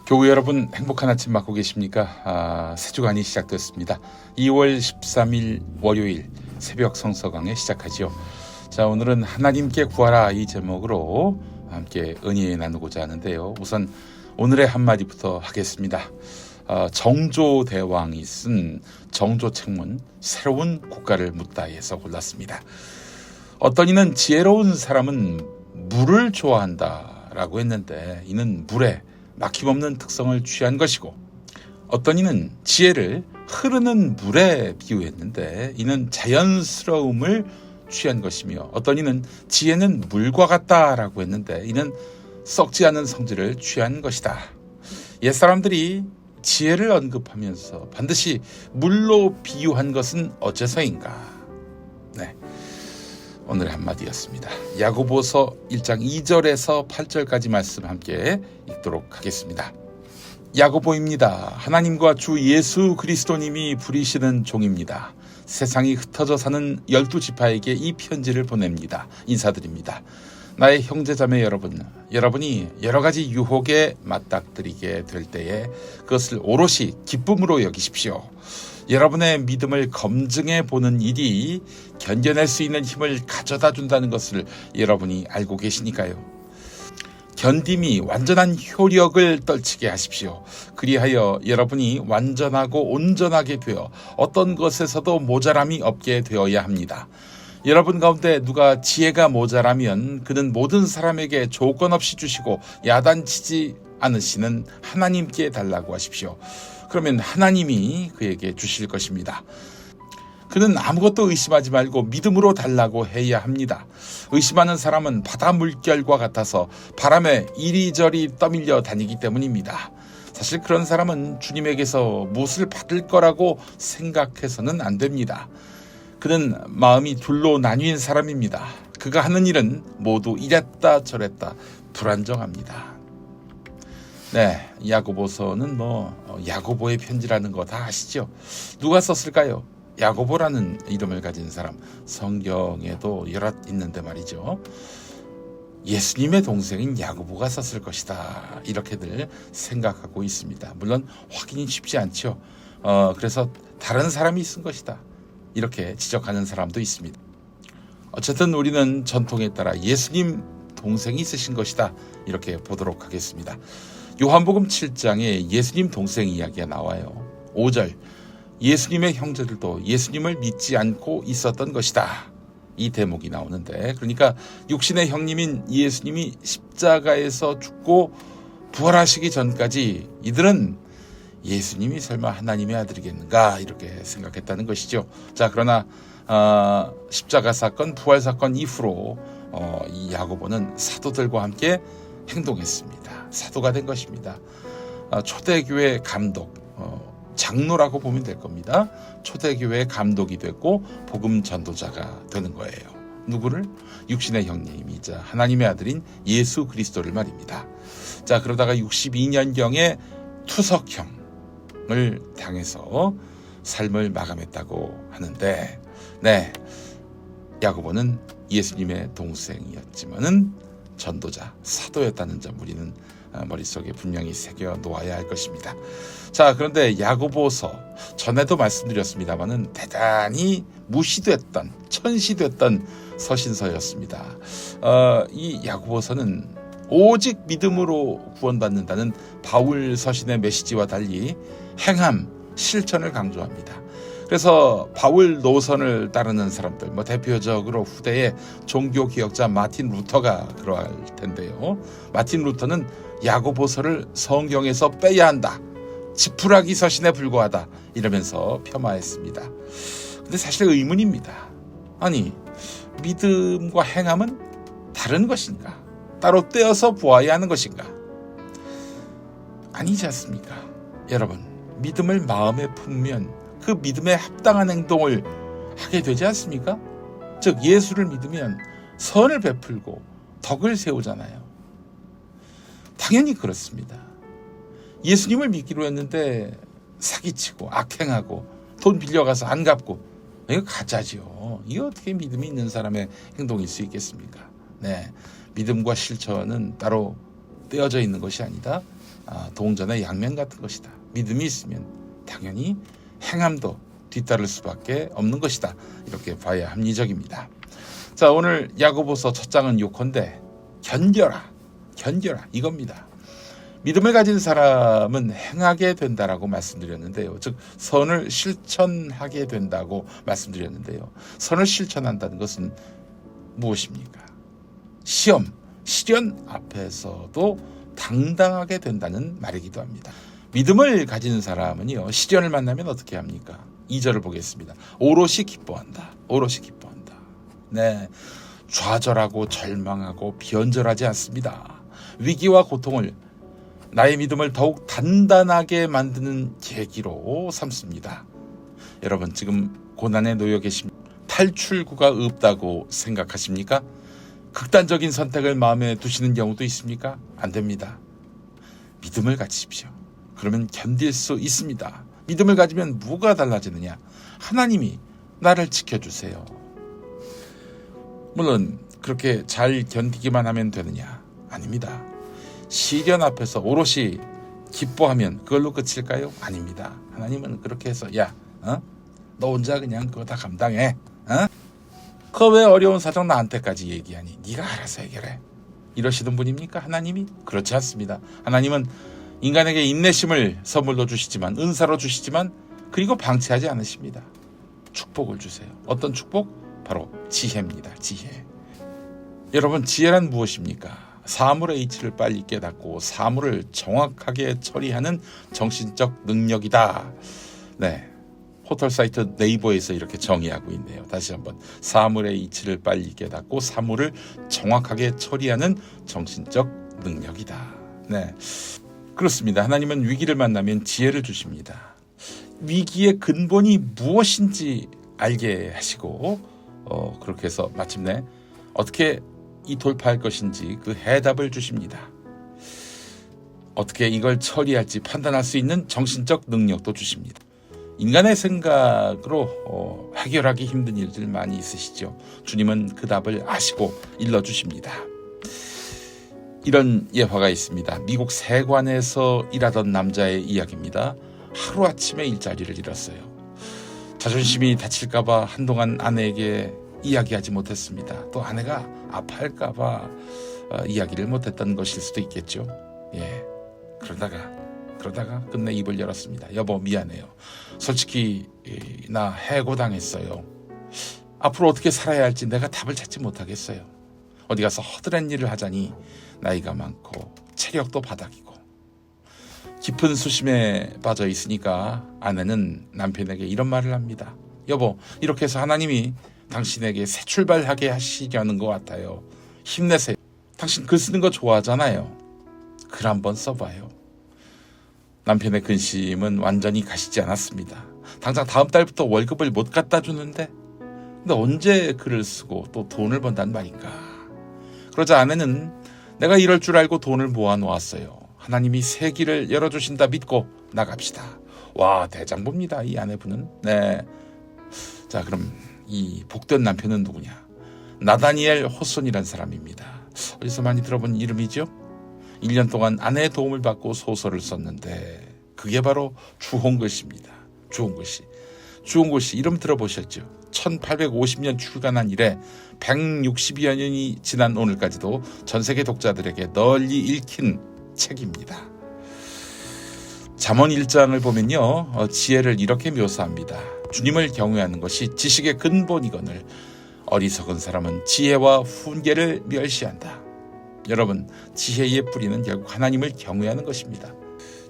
교우 여러분, 행복한 아침 맞고 계십니까? 새 주간이 시작됐습니다. 2월 13일 월요일 새벽 성서강에 시작하지요. 자, 오늘은 하나님께 구하라 이 제목으로 함께 은혜 나누고자 하는데요. 우선 오늘의 한마디부터 하겠습니다. 정조대왕이 쓴 정조책문 새로운 국가를 묻다에서 골랐습니다. 어떤 이는 지혜로운 사람은 물을 좋아한다라고 했는데, 이는 물에 막힘없는 특성을 취한 것이고, 어떤 이는 지혜를 흐르는 물에 비유했는데 이는 자연스러움을 취한 것이며, 어떤 이는 지혜는 물과 같다라고 했는데 이는 썩지 않은 성질을 취한 것이다. 옛사람들이 지혜를 언급하면서 반드시 물로 비유한 것은 어째서인가? 네, 오늘의 한마디였습니다. 야고보서 1장 2절에서 8절까지 말씀 함께 읽도록 하겠습니다. 야고보입니다. 하나님과 주 예수 그리스도님이 부리시는 종입니다. 세상이 흩어져 사는 12지파에게 이 편지를 보냅니다. 인사드립니다. 나의 형제자매 여러분, 여러분이 여러 가지 유혹에 맞닥뜨리게 될 때에 그것을 오롯이 기쁨으로 여기십시오. 여러분의 믿음을 검증해 보는 일이 견뎌낼 수 있는 힘을 가져다 준다는 것을 여러분이 알고 계시니까요. 견딤이 완전한 효력을 떨치게 하십시오. 그리하여 여러분이 완전하고 온전하게 되어 어떤 것에서도 모자람이 없게 되어야 합니다. 여러분 가운데 누가 지혜가 모자라면 그는 모든 사람에게 조건 없이 주시고 야단치지 않으시는 하나님께 달라고 하십시오. 그러면 하나님이 그에게 주실 것입니다. 그는 아무것도 의심하지 말고 믿음으로 달라고 해야 합니다. 의심하는 사람은 바다 물결과 같아서 바람에 이리저리 떠밀려 다니기 때문입니다. 사실 그런 사람은 주님에게서 무엇을 받을 거라고 생각해서는 안 됩니다. 그는 마음이 둘로 나뉜 사람입니다. 그가 하는 일은 모두 이랬다 저랬다 불안정합니다. 네, 야고보서는 야고보의 편지라는 거 다 아시죠? 누가 썼을까요? 야고보라는 이름을 가진 사람, 성경에도 여럿 있는데 말이죠. 예수님의 동생인 야고보가 썼을 것이다, 이렇게들 생각하고 있습니다. 물론 확인이 쉽지 않죠. 그래서 다른 사람이 쓴 것이다, 이렇게 지적하는 사람도 있습니다. 어쨌든 우리는 전통에 따라 예수님 동생이 쓰신 것이다, 이렇게 보도록 하겠습니다. 요한복음 7장에 예수님 동생 이야기가 나와요. 5절, 예수님의 형제들도 예수님을 믿지 않고 있었던 것이다, 이 대목이 나오는데, 그러니까 육신의 형님인 예수님이 십자가에서 죽고 부활하시기 전까지 이들은 예수님이 설마 하나님의 아들이겠는가, 이렇게 생각했다는 것이죠. 자, 그러나 십자가 사건, 부활 사건 이후로 이 야고보는 사도들과 함께 행동했습니다. 사도가 된 것입니다. 초대교회 감독, 장로라고 보면 될 겁니다. 초대교회 감독이 됐고 복음 전도자가 되는 거예요. 누구를? 육신의 형님이자 하나님의 아들인 예수 그리스도를 말입니다. 자, 그러다가 62년경에 투석형을 당해서 삶을 마감했다고 하는데, 네, 야고보는 예수님의 동생이었지만은 전도자, 사도였다는 점 우리는 머릿속에 분명히 새겨 놓아야 할 것입니다. 자, 그런데 야고보서, 전에도 말씀드렸습니다마는 대단히 무시됐던, 천시됐던 서신서였습니다. 이 야고보서는 오직 믿음으로 구원받는다는 바울 서신의 메시지와 달리 행함, 실천을 강조합니다. 그래서 바울 노선을 따르는 사람들, 대표적으로 후대의 종교개혁자 마틴 루터가 그러할 텐데요. 마틴 루터는 야고보서를 성경에서 빼야 한다, 지푸라기 서신에 불과하다, 이러면서 폄하했습니다. 근데 사실 의문입니다. 아니, 믿음과 행함은 다른 것인가? 따로 떼어서 보아야 하는 것인가? 아니지 않습니까? 여러분, 믿음을 마음에 품으면 그 믿음에 합당한 행동을 하게 되지 않습니까? 즉, 예수를 믿으면 선을 베풀고 덕을 세우잖아요. 당연히 그렇습니다. 예수님을 믿기로 했는데 사기치고 악행하고 돈 빌려가서 안 갚고, 이거 가짜죠. 이게 어떻게 믿음이 있는 사람의 행동일 수 있겠습니까? 네, 믿음과 실천은 따로 떼어져 있는 것이 아니다. 동전의 양면 같은 것이다. 믿음이 있으면 당연히 행함도 뒤따를 수밖에 없는 것이다. 이렇게 봐야 합리적입니다. 자, 오늘 야고보서 첫 장은 요컨대 견뎌라 이겁니다. 믿음을 가진 사람은 행하게 된다라고 말씀드렸는데요. 즉 선을 실천하게 된다고 말씀드렸는데요. 선을 실천한다는 것은 무엇입니까? 시련 앞에서도 당당하게 된다는 말이기도 합니다. 믿음을 가진 사람은요, 시련을 만나면 어떻게 합니까? 2절을 보겠습니다. 오롯이 기뻐한다. 네, 좌절하고 절망하고 변절하지 않습니다. 위기와 고통을 나의 믿음을 더욱 단단하게 만드는 계기로 삼습니다. 여러분, 지금 고난에 놓여 계십니까? 탈출구가 없다고 생각하십니까? 극단적인 선택을 마음에 두시는 경우도 있습니까? 안 됩니다. 믿음을 가지십시오. 그러면 견딜 수 있습니다. 믿음을 가지면 뭐가 달라지느냐? 하나님이 나를 지켜주세요. 물론 그렇게 잘 견디기만 하면 되느냐? 아닙니다. 시련 앞에서 오롯이 기뻐하면 그걸로 끝일까요? 아닙니다. 하나님은 그렇게 해서 너 혼자 그냥 그거 다 감당해. 그 왜 어려운 사정 나한테까지 얘기하니? 네가 알아서 해결해. 이러시던 분입니까? 하나님이? 그렇지 않습니다. 하나님은 인간에게 인내심을 선물로 주시지만, 은사로 주시지만, 그리고 방치하지 않으십니다. 축복을 주세요. 어떤 축복? 바로 지혜입니다. 지혜. 여러분, 지혜란 무엇입니까? 사물의 이치를 빨리 깨닫고 사물을 정확하게 처리하는 정신적 능력이다. 네, 포털 사이트 네이버에서 이렇게 정의하고 있네요. 다시 한번, 사물의 이치를 빨리 깨닫고 사물을 정확하게 처리하는 정신적 능력이다. 네, 그렇습니다. 하나님은 위기를 만나면 지혜를 주십니다. 위기의 근본이 무엇인지 알게 하시고 그렇게 해서 마침내 어떻게 이 돌파할 것인지 그 해답을 주십니다. 어떻게 이걸 처리할지 판단할 수 있는 정신적 능력도 주십니다. 인간의 생각으로 해결하기 힘든 일들 많이 있으시죠. 주님은 그 답을 아시고 일러주십니다. 이런 예화가 있습니다. 미국 세관에서 일하던 남자의 이야기입니다. 하루아침에 일자리를 잃었어요. 자존심이 다칠까봐 한동안 아내에게 이야기하지 못했습니다. 또 아내가 아파할까봐 이야기를 못했던 것일 수도 있겠죠. 예, 그러다가 끝내 입을 열었습니다. 여보, 미안해요. 솔직히 나 해고당했어요. 앞으로 어떻게 살아야 할지 내가 답을 찾지 못하겠어요. 어디 가서 허드렛 일을 하자니 나이가 많고 체력도 바닥이고. 깊은 수심에 빠져 있으니까 아내는 남편에게 이런 말을 합니다. 여보, 이렇게 해서 하나님이 당신에게 새 출발하게 하시려는 것 같아요. 힘내세요. 당신 글 쓰는 거 좋아하잖아요. 글 한번 써봐요. 남편의 근심은 완전히 가시지 않았습니다. 당장 다음 달부터 월급을 못 갖다 주는데 근데 언제 글을 쓰고 또 돈을 번단 말인가. 그러자 아내는 내가 이럴 줄 알고 돈을 모아 놓았어요. 하나님이 새 길을 열어주신다 믿고 나갑시다. 와, 대장부입니다, 이 아내분은. 네. 자, 그럼 이 복된 남편은 누구냐? 나다니엘 호손이라는 사람입니다. 어디서 많이 들어본 이름이죠? 1년 동안 아내의 도움을 받고 소설을 썼는데 그게 바로 주홍글씨입니다. 주홍글씨 이름 들어보셨죠? 1850년 출간한 이래 160여 년이 지난 오늘까지도 전 세계 독자들에게 널리 읽힌 책입니다. 잠언 1장을 보면요, 지혜를 이렇게 묘사합니다. 주님을 경외하는 것이 지식의 근본이거늘 어리석은 사람은 지혜와 훈계를 멸시한다. 여러분, 지혜의 뿌리는 결국 하나님을 경외하는 것입니다.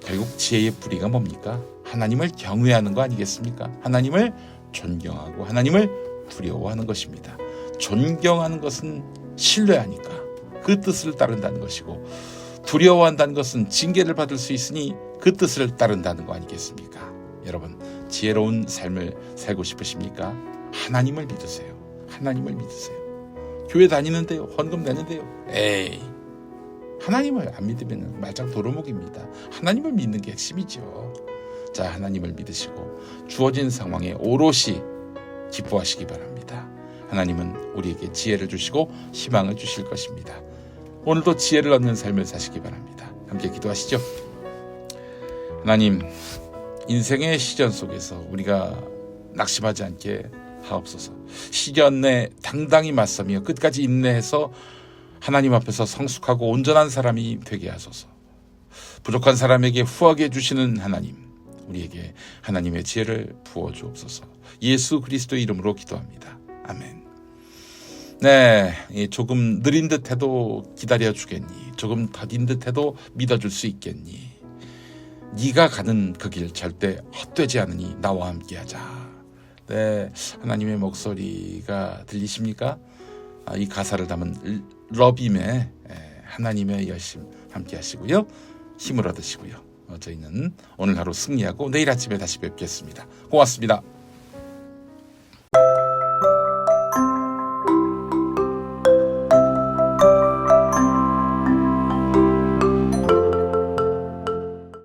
결국 지혜의 뿌리가 뭡니까? 하나님을 경외하는 거 아니겠습니까? 하나님을 존경하고 하나님을 두려워하는 것입니다. 존경하는 것은 신뢰하니까 그 뜻을 따른다는 것이고, 두려워한다는 것은 징계를 받을 수 있으니 그 뜻을 따른다는 거 아니겠습니까? 여러분, 지혜로운 삶을 살고 싶으십니까? 하나님을 믿으세요. 하나님을 믿으세요. 교회 다니는데요, 헌금 내는데요, 에이, 하나님을 안 믿으면 말짱 도루묵입니다. 하나님을 믿는 게 핵심이죠. 자, 하나님을 믿으시고 주어진 상황에 오롯이 기뻐하시기 바랍니다. 하나님은 우리에게 지혜를 주시고 희망을 주실 것입니다. 오늘도 지혜를 얻는 삶을 사시기 바랍니다. 함께 기도하시죠. 하나님, 인생의 시련 속에서 우리가 낙심하지 않게 하옵소서. 시련에 당당히 맞서며 끝까지 인내해서 하나님 앞에서 성숙하고 온전한 사람이 되게 하소서. 부족한 사람에게 후하게 해주시는 하나님, 우리에게 하나님의 지혜를 부어주옵소서. 예수 그리스도의 이름으로 기도합니다. 아멘. 네, 조금 느린 듯해도 기다려주겠니? 조금 더딘 듯해도 믿어줄 수 있겠니? 네가 가는 그 길 절대 헛되지 않으니 나와 함께하자. 네, 하나님의 목소리가 들리십니까? 이 가사를 담은 러빔의 하나님의 열심 함께 하시고요. 힘을 얻으시고요. 저희는 오늘 하루 승리하고 내일 아침에 다시 뵙겠습니다. 고맙습니다.